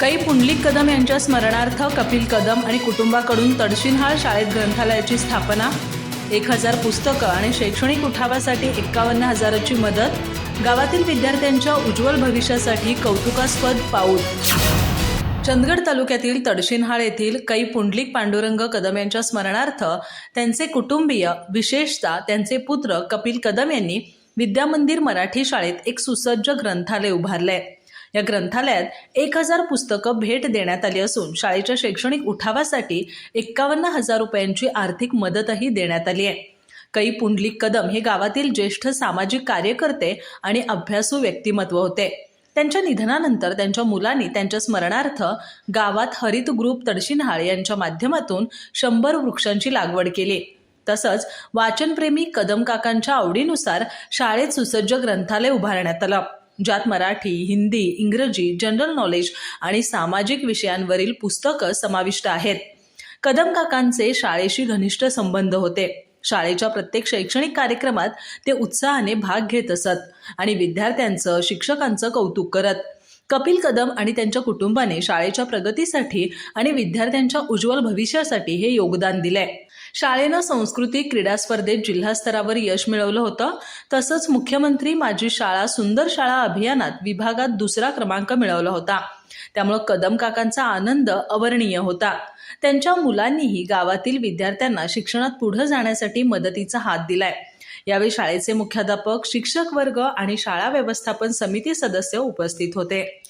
कै पुंडलिक कदम यांच्या स्मरणार्थ कपिल कदम आणि कुटुंबाकडून तडशिनहाळ शाळेत ग्रंथालयाची स्थापना, 1000 पुस्तकं आणि शैक्षणिक उठावासाठी 51,000ची मदत, गावातील विद्यार्थ्यांच्या उज्ज्वल भविष्यासाठी कौतुकास्पद पाऊल. चंदगड तालुक्यातील तडशिनहाळ येथील कै पुंडलिक पांडुरंग कदम यांच्या स्मरणार्थ त्यांचे कुटुंबीय, विशेषतः त्यांचे पुत्र कपिल कदम यांनी विद्यामंदिर मराठी शाळेत एक सुसज्ज ग्रंथालय उभारले. या ग्रंथालयात 1000 पुस्तकं भेट देण्यात आली असून शाळेच्या शैक्षणिक उठावासाठी 51,000 रुपयांची आर्थिक मदतही देण्यात आली आहे. कै पुंडलिक कदम हे गावातील ज्येष्ठ सामाजिक कार्यकर्ते आणि अभ्यासू व्यक्तिमत्व होते. त्यांच्या निधनानंतर त्यांच्या मुलांनी त्यांच्या स्मरणार्थ गावात हरित ग्रुप तडशिनहाळ यांच्या माध्यमातून 100 वृक्षांची लागवड केली. तसंच वाचनप्रेमी कदम काकांच्या आवडीनुसार शाळेत सुसज्ज ग्रंथालय उभारण्यात आलं, ज्यात मराठी, हिंदी, इंग्रजी, जनरल नॉलेज आणि सामाजिक विषयांवरील पुस्तकं समाविष्ट आहेत. कदम काकांचे शाळेशी घनिष्ठ संबंध होते. शाळेच्या प्रत्येक शैक्षणिक कार्यक्रमात ते उत्साहाने भाग घेत असत आणि विद्यार्थ्यांचं, शिक्षकांचं कौतुक करत. कपिल कदम आणि त्यांच्या कुटुंबाने शाळेच्या प्रगतीसाठी आणि विद्यार्थ्यांच्या उज्ज्वल भविष्यासाठी हे योगदान दिलंय. शाळेनं सांस्कृतिक क्रीडा स्पर्धेत जिल्हा स्तरावर यश मिळवलं होतं. तसंच मुख्यमंत्री माझी शाळा सुंदर शाळा अभियानात विभागात 2रा क्रमांक मिळवला होता. त्यामुळे कदम काकांचा आनंद अवर्णनीय होता. त्यांच्या मुलांनीही गावातील विद्यार्थ्यांना शिक्षणात पुढे जाण्यासाठी मदतीचा हात दिलाय. यावेळी शाळेचे मुख्याध्यापक, शिक्षक वर्ग आणि शाळा व्यवस्थापन समिती सदस्य उपस्थित होते.